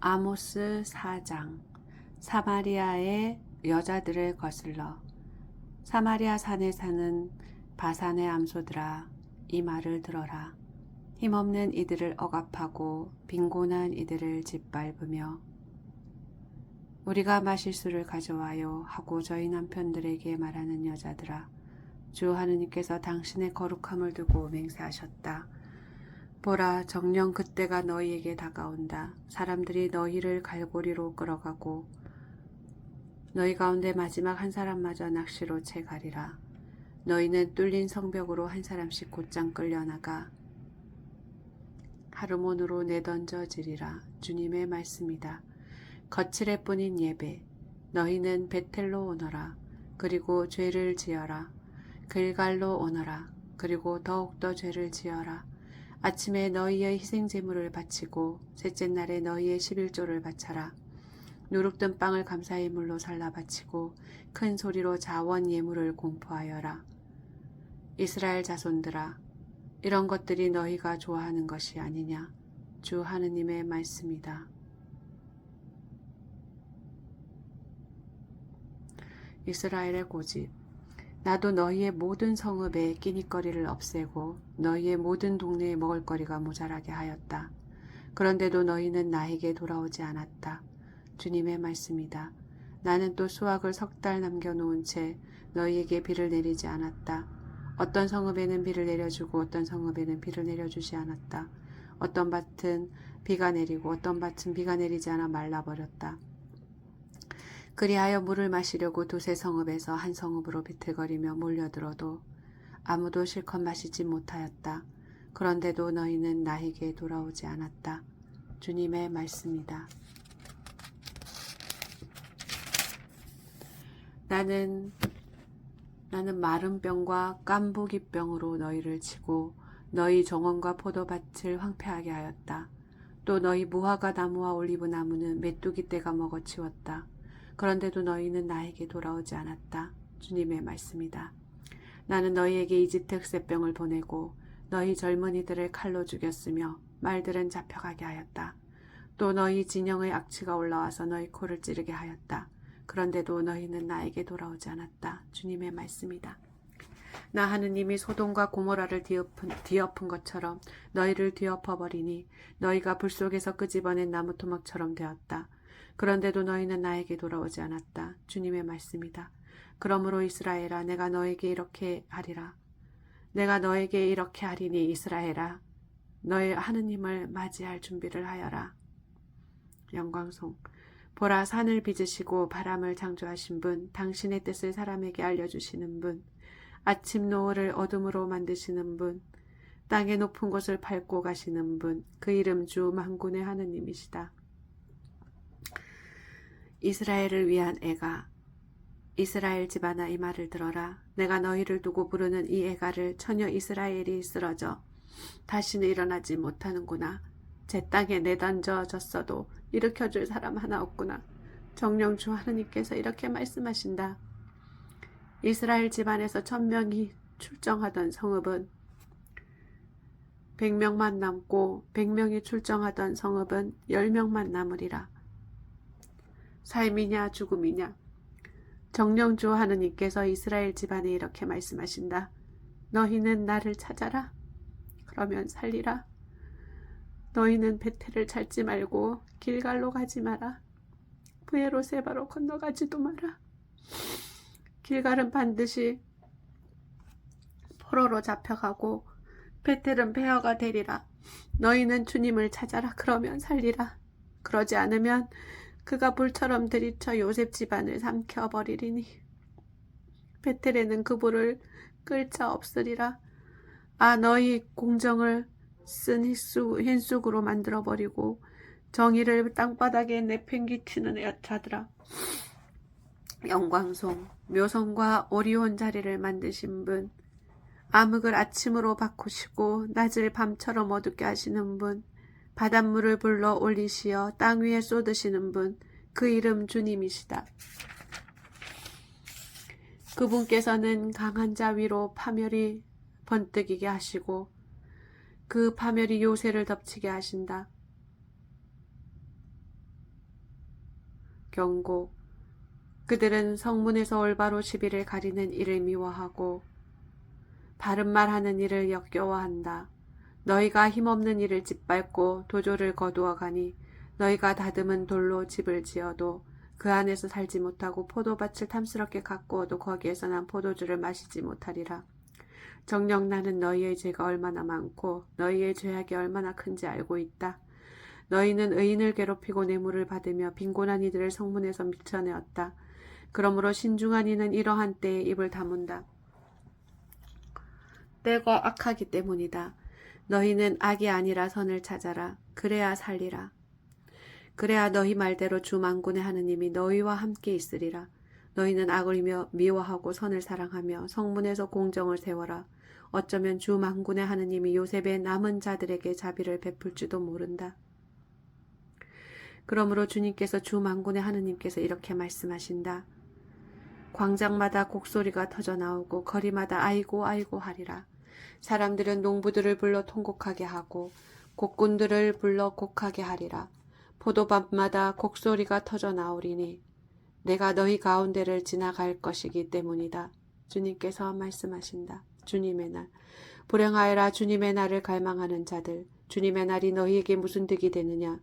아모스 4장. 사마리아의 여자들을 거슬러. 사마리아 산에 사는 바산의 암소들아, 이 말을 들어라. 힘없는 이들을 억압하고 빈곤한 이들을 짓밟으며 우리가 마실 수를 가져와요 하고 저희 남편들에게 말하는 여자들아, 주 하느님께서 당신의 거룩함을 두고 맹세하셨다. 보라, 정녕 그때가 너희에게 다가온다. 사람들이 너희를 갈고리로 끌어가고 너희 가운데 마지막 한 사람마저 낚시로 채 가리라. 너희는 뚫린 성벽으로 한 사람씩 곧장 끌려나가 하르몬으로 내던져지리라. 주님의 말씀이다. 거칠애 뿐인 예배. 너희는 베텔로 오너라. 그리고 죄를 지어라. 길갈로 오너라. 그리고 더욱더 죄를 지어라. 아침에 너희의 희생제물을 바치고 셋째 날에 너희의 11조를 바쳐라. 누룩든 빵을 감사의 물로 살라 바치고 큰 소리로 자원 예물을 공포하여라. 이스라엘 자손들아, 이런 것들이 너희가 좋아하는 것이 아니냐. 주 하느님의 말씀이다. 이스라엘의 고집. 나도 너희의 모든 성읍에 끼니거리를 없애고 너희의 모든 동네에 먹을거리가 모자라게 하였다. 그런데도 너희는 나에게 돌아오지 않았다. 주님의 말씀이다. 나는 또 수확을 3달 남겨놓은 채 너희에게 비를 내리지 않았다. 어떤 성읍에는 비를 내려주고 어떤 성읍에는 비를 내려주지 않았다. 어떤 밭은 비가 내리고 어떤 밭은 비가 내리지 않아 말라버렸다. 그리하여 물을 마시려고 두세 성읍에서 한 성읍으로 비틀거리며 몰려들어도 아무도 실컷 마시지 못하였다. 그런데도 너희는 나에게 돌아오지 않았다. 주님의 말씀이다. 나는 마른 병과 깐부기병으로 너희를 치고 너희 정원과 포도밭을 황폐하게 하였다. 또 너희 무화과 나무와 올리브 나무는 메뚜기 떼가 먹어치웠다. 그런데도 너희는 나에게 돌아오지 않았다. 주님의 말씀이다. 나는 너희에게 이집트 흑색병을 보내고 너희 젊은이들을 칼로 죽였으며 말들은 잡혀가게 하였다. 또 너희 진영의 악취가 올라와서 너희 코를 찌르게 하였다. 그런데도 너희는 나에게 돌아오지 않았다. 주님의 말씀이다. 나 하느님이 소돔과 고모라를 뒤엎은 것처럼 너희를 뒤엎어버리니 너희가 불 속에서 끄집어낸 나무 토막처럼 되었다. 그런데도 너희는 나에게 돌아오지 않았다. 주님의 말씀이다. 그러므로 이스라엘아, 내가 너에게 이렇게 하리라. 내가 너에게 이렇게 하리니 이스라엘아, 너의 하느님을 맞이할 준비를 하여라. 영광송. 보라, 산을 빚으시고 바람을 창조하신 분, 당신의 뜻을 사람에게 알려주시는 분, 아침 노을을 어둠으로 만드시는 분, 땅의 높은 곳을 밟고 가시는 분, 그 이름 주 만군의 하느님이시다. 이스라엘을 위한 애가. 이스라엘 집안아, 이 말을 들어라. 내가 너희를 두고 부르는 이 애가를 처녀 이스라엘이 쓰러져 다시는 일어나지 못하는구나. 제 땅에 내던져졌어도 일으켜줄 사람 하나 없구나. 정녕 주 하느님께서 이렇게 말씀하신다. 이스라엘 집안에서 1000명이 출정하던 성읍은 100명만 남고 100명이 출정하던 성읍은 10명만 남으리라. 삶이냐 죽음이냐. 정녕 주 하느님께서 이스라엘 집안에 이렇게 말씀하신다. 너희는 나를 찾아라. 그러면 살리라. 너희는 베텔을 찾지 말고 길갈로 가지 마라. 브에로세바로 건너가지도 마라. 길갈은 반드시 포로로 잡혀가고 베텔은 폐허가 되리라. 너희는 주님을 찾아라. 그러면 살리라. 그러지 않으면 그가 불처럼 들이쳐 요셉 집안을 삼켜버리리니 베텔에는 그 불을 끌 자 없으리라. 아, 너희 공정을 쓴 흰쑥으로 만들어버리고 정의를 땅바닥에 내팽기치는 자들아. 영광송. 묘성과 오리온 자리를 만드신 분, 암흑을 아침으로 바꾸시고 낮을 밤처럼 어둡게 하시는 분, 바닷물을 불러 올리시어 땅 위에 쏟으시는 분, 그 이름 주님이시다. 그분께서는 강한 자 위로 파멸이 번뜩이게 하시고 그 파멸이 요새를 덮치게 하신다. 경고. 그들은 성문에서 올바로 시비를 가리는 일을 미워하고 바른 말하는 일을 역겨워한다. 너희가 힘없는 일을 짓밟고 도조를 거두어 가니 너희가 다듬은 돌로 집을 지어도 그 안에서 살지 못하고 포도밭을 탐스럽게 가꾸어도 거기에서 난 포도주를 마시지 못하리라. 정녕 나는 너희의 죄가 얼마나 많고 너희의 죄악이 얼마나 큰지 알고 있다. 너희는 의인을 괴롭히고 뇌물을 받으며 빈곤한 이들을 성문에서 밀쳐내었다. 그러므로 신중한 이는 이러한 때에 입을 다문다. 때가 악하기 때문이다. 너희는 악이 아니라 선을 찾아라. 그래야 살리라. 그래야 너희 말대로 주 만군의 하느님이 너희와 함께 있으리라. 너희는 악을 미워하고 선을 사랑하며 성문에서 공정을 세워라. 어쩌면 주 만군의 하느님이 요셉의 남은 자들에게 자비를 베풀지도 모른다. 그러므로 주님께서 주 만군의 하느님께서 이렇게 말씀하신다. 광장마다 곡소리가 터져 나오고 거리마다 아이고 아이고 하리라. 사람들은 농부들을 불러 통곡하게 하고 곡군들을 불러 곡하게 하리라. 포도밭마다 곡소리가 터져 나오리니 내가 너희 가운데를 지나갈 것이기 때문이다. 주님께서 말씀하신다. 주님의 날. 불행하여라 주님의 날을 갈망하는 자들. 주님의 날이 너희에게 무슨 득이 되느냐.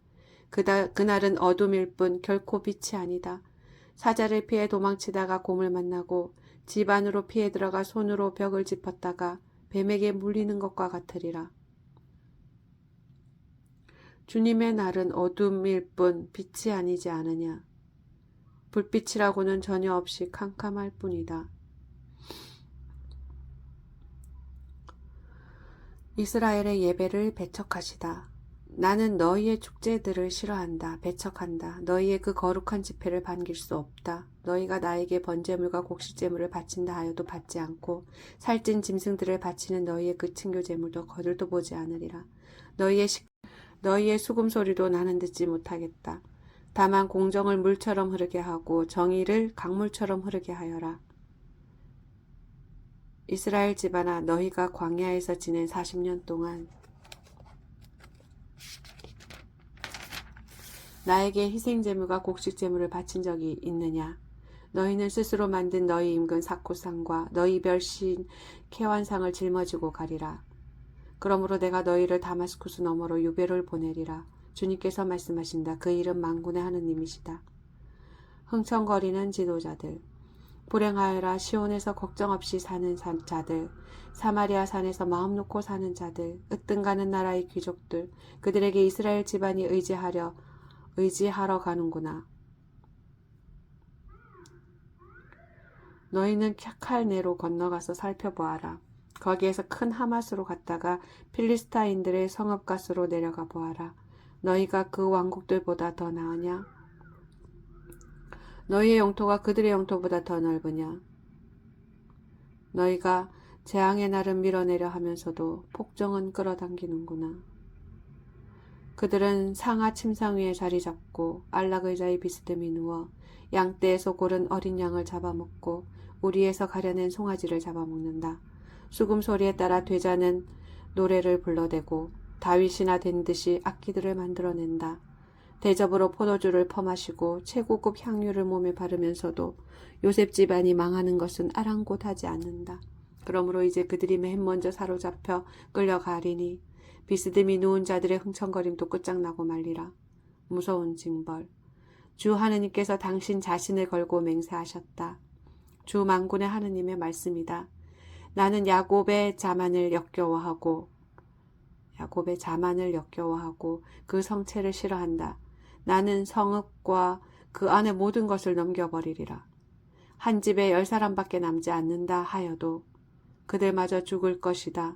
그날은 어둠일 뿐 결코 빛이 아니다. 사자를 피해 도망치다가 곰을 만나고 집 안으로 피해 들어가 손으로 벽을 짚었다가 뱀에게 물리는 것과 같으리라. 주님의 날은 어둠일 뿐 빛이 아니지 않으냐. 불빛이라고는 전혀 없이 캄캄할 뿐이다. 이스라엘의 예배를 배척하시다. 나는 너희의 축제들을 싫어한다. 배척한다. 너희의 그 거룩한 집회를 반길 수 없다. 너희가 나에게 번제물과 곡식제물을 바친다 하여도 받지 않고 살찐 짐승들을 바치는 너희의 그 친교제물도 거들도 보지 않으리라. 너희의 수금소리도 나는 듣지 못하겠다. 다만 공정을 물처럼 흐르게 하고 정의를 강물처럼 흐르게 하여라. 이스라엘 집안아, 너희가 광야에서 지낸 40년 동안 나에게 희생제물과 곡식제물을 바친 적이 있느냐? 너희는 스스로 만든 너희 임금 사쿠상과 너희 별신 캐완상을 짊어지고 가리라. 그러므로 내가 너희를 다마스쿠스 너머로 유배를 보내리라. 주님께서 말씀하신다. 그 이름 만군의 하느님이시다. 흥청거리는 지도자들. 불행하여라 시온에서 걱정 없이 사는 자들. 사마리아 산에서 마음 놓고 사는 자들. 으뜸가는 나라의 귀족들. 그들에게 이스라엘 집안이 의지하러 가는구나. 너희는 캬칼네로 건너가서 살펴보아라. 거기에서 큰 하맛으로 갔다가 필리스타인들의 성읍가스로 내려가 보아라. 너희가 그 왕국들보다 더 나으냐? 너희의 영토가 그들의 영토보다 더 넓으냐? 너희가 재앙의 날은 밀어내려 하면서도 폭정은 끌어당기는구나. 그들은 상하 침상 위에 자리 잡고 안락의자에 비스듬히 누워 양떼에서 고른 어린 양을 잡아먹고 우리에서 가려낸 송아지를 잡아먹는다. 수금소리에 따라 되자는 노래를 불러대고 다윗이나 된 듯이 악기들을 만들어낸다. 대접으로 포도주를 퍼마시고 최고급 향유를 몸에 바르면서도 요셉 집안이 망하는 것은 아랑곳하지 않는다. 그러므로 이제 그들이 맨 먼저 사로잡혀 끌려가리니 비스듬히 누운 자들의 흥청거림도 끝장나고 말리라. 무서운 징벌. 주 하느님께서 당신 자신을 걸고 맹세하셨다. 주 만군의 하느님의 말씀이다. 나는 야곱의 자만을 역겨워하고 그 성체를 싫어한다. 나는 성읍과 그 안의 모든 것을 넘겨버리리라. 한 집에 10사람밖에 남지 않는다 하여도 그들마저 죽을 것이다.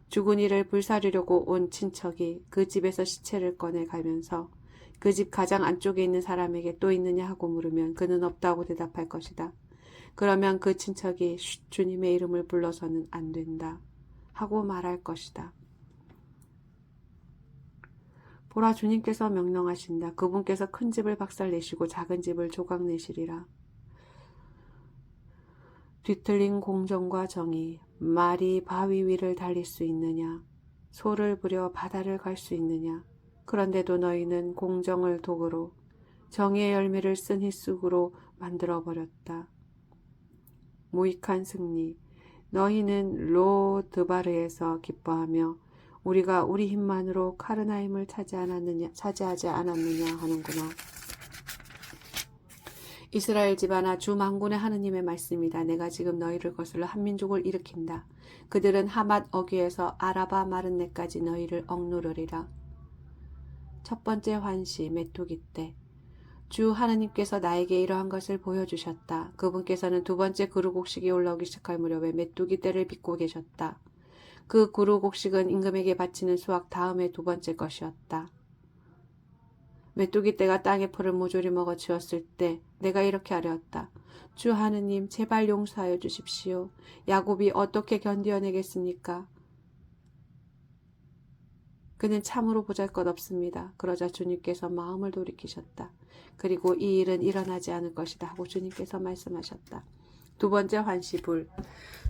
죽은 이를 불사르려고 온 친척이 그 집에서 시체를 꺼내 가면서 그 집 가장 안쪽에 있는 사람에게 또 있느냐 하고 물으면 그는 없다고 대답할 것이다. 그러면 그 친척이 주님의 이름을 불러서는 안 된다 하고 말할 것이다. 보라, 주님께서 명령하신다. 그분께서 큰 집을 박살내시고 작은 집을 조각내시리라. 뒤틀린 공정과 정의. 말이 바위 위를 달릴 수 있느냐? 소를 부려 바다를 갈 수 있느냐? 그런데도 너희는 공정을 도구로 정의의 열매를 쓴 휘쑥으로 만들어버렸다. 무익한 승리. 너희는 로드바르에서 기뻐하며 우리가 우리 힘만으로 카르나임을 차지하지 않았느냐 하는구나. 이스라엘 집안아, 주 만군의 하느님의 말씀이다. 내가 지금 너희를 거슬러 한 민족을 일으킨다. 그들은 하맛 어귀에서 아라바 마른네까지 너희를 억누르리라. 첫 번째 환시, 메뚜기 때. 주 하느님께서 나에게 이러한 것을 보여주셨다. 그분께서는 두 번째 그루곡식이 올라오기 시작할 무렵에 메뚜기 떼를 빚고 계셨다. 그 그루곡식은 임금에게 바치는 수확 다음에 두 번째 것이었다. 메뚜기 떼가 땅의 풀을 모조리 먹어치웠을 때 내가 이렇게 아뢰었다. 주 하느님, 제발 용서하여 주십시오. 야곱이 어떻게 견디어내겠습니까? 그는 참으로 보잘것없습니다. 그러자 주님께서 마음을 돌이키셨다. 그리고 이 일은 일어나지 않을 것이다 하고 주님께서 말씀하셨다. 두 번째 환시불.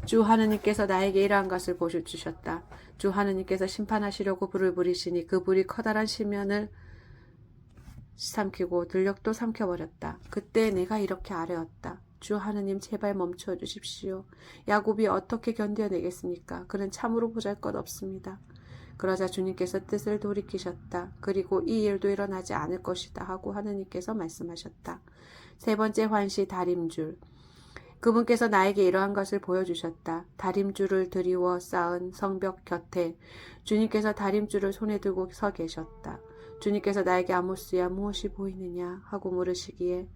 주 하느님께서 나에게 이러한 것을 보여주셨다. 주 하느님께서 심판하시려고 불을 부리시니 그 불이 커다란 시면을 삼키고 들녘도 삼켜버렸다. 그때 내가 이렇게 아뢰었다. 주 하느님, 제발 멈춰 주십시오. 야곱이 어떻게 견뎌내겠습니까? 그는 참으로 보잘것없습니다. 그러자 주님께서 뜻을 돌이키셨다. 그리고 이 일도 일어나지 않을 것이다 하고 하느님께서 말씀하셨다. 세 번째 환시, 다림줄. 그분께서 나에게 이러한 것을 보여주셨다. 다림줄을 드리워 쌓은 성벽 곁에 주님께서 다림줄을 손에 들고 서 계셨다. 주님께서 나에게 아모스야, 무엇이 보이느냐 하고 물으시기에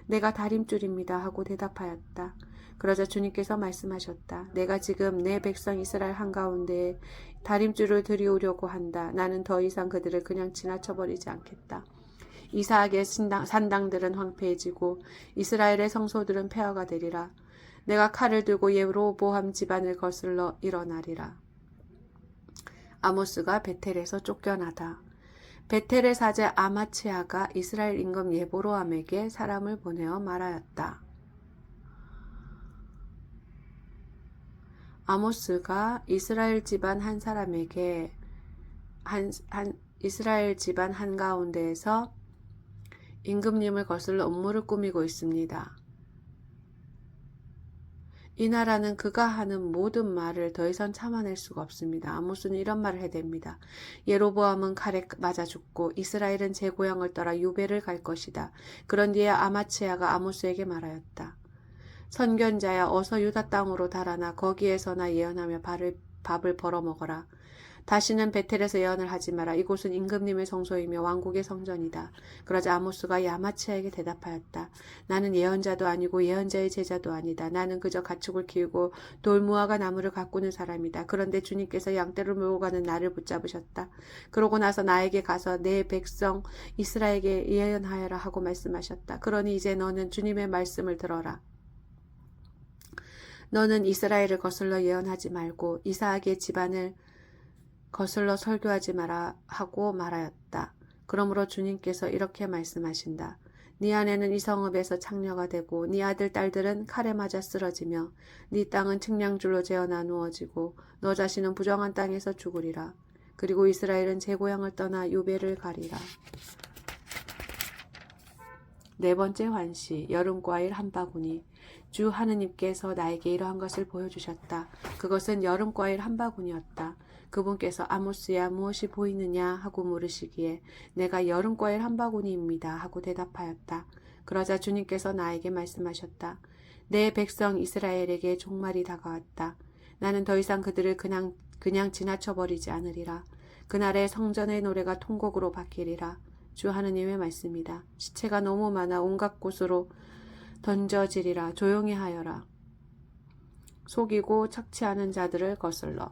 내가 다림줄입니다 하고 대답하였다. 그러자 주님께서 말씀하셨다. 내가 지금 내 백성 이스라엘 한가운데에 다림줄을 들이우려고 한다. 나는 더 이상 그들을 그냥 지나쳐버리지 않겠다. 이삭의 산당들은 황폐해지고 이스라엘의 성소들은 폐허가 되리라. 내가 칼을 들고 예로보암 집안을 거슬러 일어나리라. 아모스가 베텔에서 쫓겨나다. 베텔의 사제 아마치아가 이스라엘 임금 예보로암에게 사람을 보내어 말하였다. 아모스가 이스라엘 집안 한 사람에게 이스라엘 집안 한가운데에서 임금님을 거슬러 음모를 꾸미고 있습니다. 이 나라는 그가 하는 모든 말을 더 이상 참아낼 수가 없습니다. 아모스는 이런 말을 해댑니다. 예로보암은 칼에 맞아 죽고 이스라엘은 제 고향을 떠나 유배를 갈 것이다. 그런 뒤에 아마치아가 아모스에게 말하였다. 선견자야, 어서 유다 땅으로 달아나 거기에서나 예언하며 밥을 벌어먹어라. 다시는 베텔에서 예언을 하지 마라. 이곳은 임금님의 성소이며 왕국의 성전이다. 그러자 아모스가 아마치아에게 대답하였다. 나는 예언자도 아니고 예언자의 제자도 아니다. 나는 그저 가축을 키우고 돌무화과 나무를 가꾸는 사람이다. 그런데 주님께서 양떼를 몰고 가는 나를 붙잡으셨다. 그러고 나서 나에게 가서 내 백성 이스라엘에게 예언하여라 하고 말씀하셨다. 그러니 이제 너는 주님의 말씀을 들어라. 너는 이스라엘을 거슬러 예언하지 말고 이삭의 집안을 거슬러 설교하지 마라 하고 말하였다. 그러므로 주님께서 이렇게 말씀하신다. 네 아내는 이 성읍에서 창녀가 되고 네 아들 딸들은 칼에 맞아 쓰러지며 네 땅은 측량줄로 재어 나누어지고 너 자신은 부정한 땅에서 죽으리라. 그리고 이스라엘은 제 고향을 떠나 유배를 가리라. 네 번째 환시, 여름과일 한 바구니. 주 하느님께서 나에게 이러한 것을 보여주셨다. 그것은 여름과일 한 바구니였다. 그분께서 아모스야, 무엇이 보이느냐 하고 물으시기에 내가 여름과일 한 바구니입니다 하고 대답하였다. 그러자 주님께서 나에게 말씀하셨다. 내 백성 이스라엘에게 종말이 다가왔다. 나는 더 이상 그들을 그냥 지나쳐버리지 않으리라. 그날의 성전의 노래가 통곡으로 바뀌리라. 주 하느님의 말씀이다. 시체가 너무 많아 온갖 곳으로 던져지리라. 조용히 하여라. 속이고 착취하는 자들을 거슬러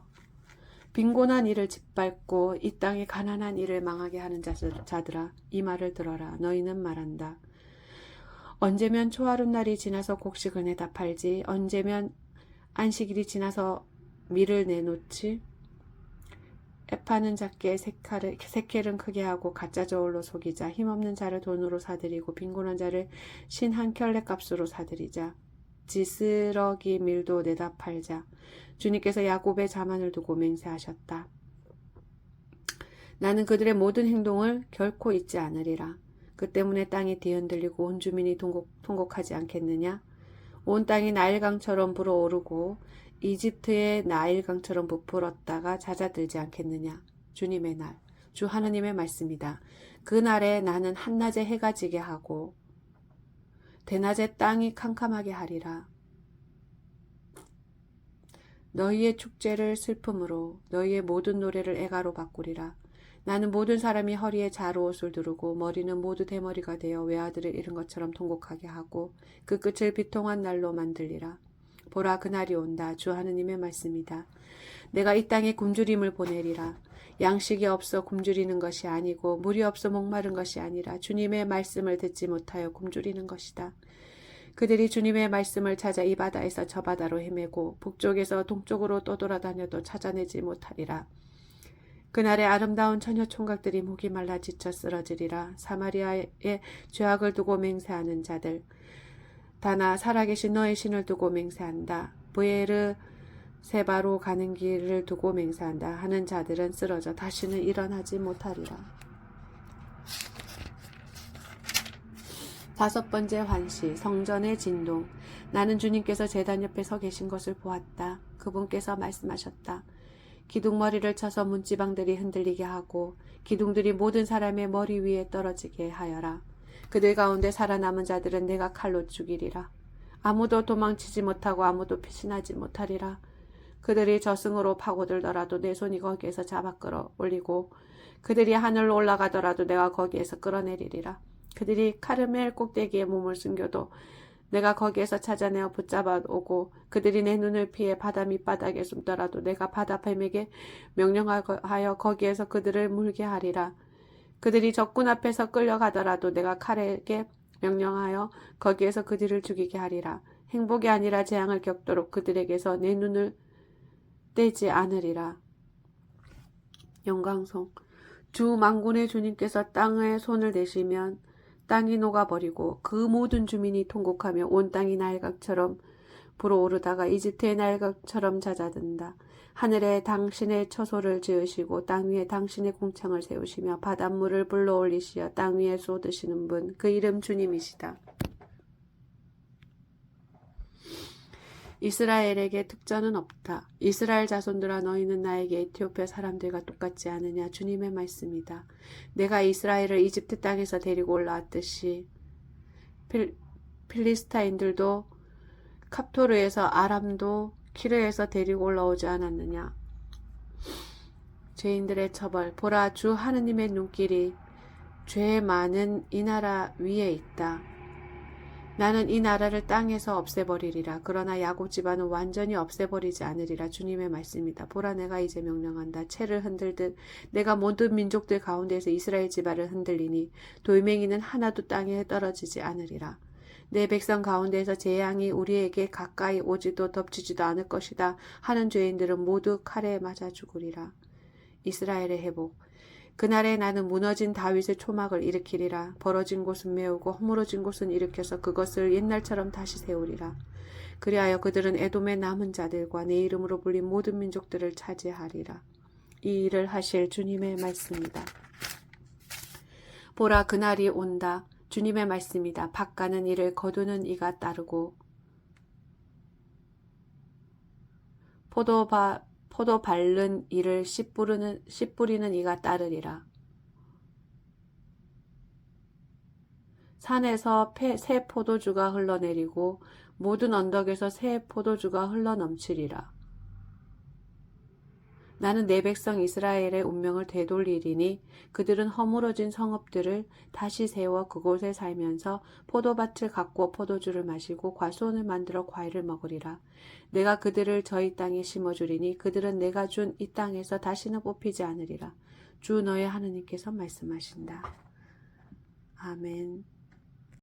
빈곤한 이를 짓밟고 이 땅의 가난한 이를 망하게 하는 자들아, 이 말을 들어라. 너희는 말한다. 언제면 초하룻 날이 지나서 곡식을 내다 팔지, 언제면 안식일이 지나서 밀을 내놓지. 에파는 작게 세켈은 크게 하고 가짜 저울로 속이자. 힘없는 자를 돈으로 사들이고 빈곤한 자를 신 한 켤레 값으로 사들이자. 지스러기 밀도 내다 팔자. 주님께서 야곱의 자만을 두고 맹세하셨다. 나는 그들의 모든 행동을 결코 잊지 않으리라. 그 때문에 땅이 뒤흔들리고 온 주민이 통곡하지 않겠느냐? 온 땅이 나일강처럼 불어오르고 이집트의 나일강처럼 부풀었다가 잦아들지 않겠느냐? 주님의 날, 주 하느님의 말씀이다. 그 날에 나는 한낮에 해가 지게 하고 대낮에 땅이 캄캄하게 하리라. 너희의 축제를 슬픔으로 너희의 모든 노래를 애가로 바꾸리라. 나는 모든 사람이 허리에 자루옷을 두르고 머리는 모두 대머리가 되어 외아들을 잃은 것처럼 통곡하게 하고 그 끝을 비통한 날로 만들리라. 보라, 그날이 온다. 주 하느님의 말씀이다. 내가 이 땅에 굶주림을 보내리라. 양식이 없어 굶주리는 것이 아니고 물이 없어 목마른 것이 아니라 주님의 말씀을 듣지 못하여 굶주리는 것이다. 그들이 주님의 말씀을 찾아 이 바다에서 저 바다로 헤매고 북쪽에서 동쪽으로 떠돌아다녀도 찾아내지 못하리라. 그날에 아름다운 처녀 총각들이 목이 말라 지쳐 쓰러지리라. 사마리아의 죄악을 두고 맹세하는 자들, 다나 살아계신 너의 신을 두고 맹세한다. 브에르 세바로 가는 길을 두고 맹세한다 하는 자들은 쓰러져 다시는 일어나지 못하리라. 5번째 환시, 성전의 진동. 나는 주님께서 제단 옆에 서 계신 것을 보았다. 그분께서 말씀하셨다. 기둥머리를 쳐서 문지방들이 흔들리게 하고 기둥들이 모든 사람의 머리 위에 떨어지게 하여라. 그들 가운데 살아남은 자들은 내가 칼로 죽이리라. 아무도 도망치지 못하고 아무도 피신하지 못하리라. 그들이 저승으로 파고들더라도 내 손이 거기에서 잡아 끌어올리고 그들이 하늘로 올라가더라도 내가 거기에서 끌어내리리라. 그들이 카르멜 꼭대기에 몸을 숨겨도 내가 거기에서 찾아내어 붙잡아 오고 그들이 내 눈을 피해 바다 밑바닥에 숨더라도 내가 바다 뱀에게 명령하여 거기에서 그들을 물게 하리라. 그들이 적군 앞에서 끌려가더라도 내가 칼에게 명령하여 거기에서 그들을 죽이게 하리라. 행복이 아니라 재앙을 겪도록 그들에게서 내 눈을 떼지 않으리라. 영광송. 주 만군의 주님께서 땅에 손을 대시면 땅이 녹아버리고 그 모든 주민이 통곡하며 온 땅이 나일강처럼 불어오르다가 이집트의 나일강처럼 잦아든다. 하늘에 당신의 처소를 지으시고 땅 위에 당신의 궁창을 세우시며 바닷물을 불러올리시어 땅 위에 쏟으시는 분, 그 이름 주님이시다. 이스라엘에게 특전은 없다. 이스라엘 자손들아, 너희는 나에게 에티오피아 사람들과 똑같지 않으냐. 주님의 말씀이다. 내가 이스라엘을 이집트 땅에서 데리고 올라왔듯이 필리스타인들도 갑토르에서, 아람도 키르에서 데리고 올라오지 않았느냐. 죄인들의 처벌. 보라, 주 하느님의 눈길이 죄 많은 이 나라 위에 있다. 나는 이 나라를 땅에서 없애버리리라. 그러나 야곱 집안은 완전히 없애버리지 않으리라. 주님의 말씀이다. 보라, 내가 이제 명령한다. 채를 흔들듯 내가 모든 민족들 가운데에서 이스라엘 집안을 흔들리니 돌멩이는 하나도 땅에 떨어지지 않으리라. 내 백성 가운데에서 재앙이 우리에게 가까이 오지도 덮치지도 않을 것이다 하는 죄인들은 모두 칼에 맞아 죽으리라. 이스라엘의 회복. 그날에 나는 무너진 다윗의 초막을 일으키리라. 벌어진 곳은 메우고 허물어진 곳은 일으켜서 그것을 옛날처럼 다시 세우리라. 그리하여 그들은 에돔의 남은 자들과 내 이름으로 불린 모든 민족들을 차지하리라. 이 일을 하실 주님의 말씀이다. 보라, 그날이 온다. 주님의 말씀이다. 밭 가는 이를 거두는 이가 따르고 포도 밟는 이를 씨 뿌리는 이가 따르리라. 산에서 새 포도주가 흘러내리고 모든 언덕에서 새 포도주가 흘러넘치리라. 나는 내 백성 이스라엘의 운명을 되돌리리니 그들은 허물어진 성읍들을 다시 세워 그곳에 살면서 포도밭을 갖고 포도주를 마시고 과수원을 만들어 과일을 먹으리라. 내가 그들을 저희 땅에 심어주리니 그들은 내가 준 이 땅에서 다시는 뽑히지 않으리라. 주 너의 하느님께서 말씀하신다. 아멘.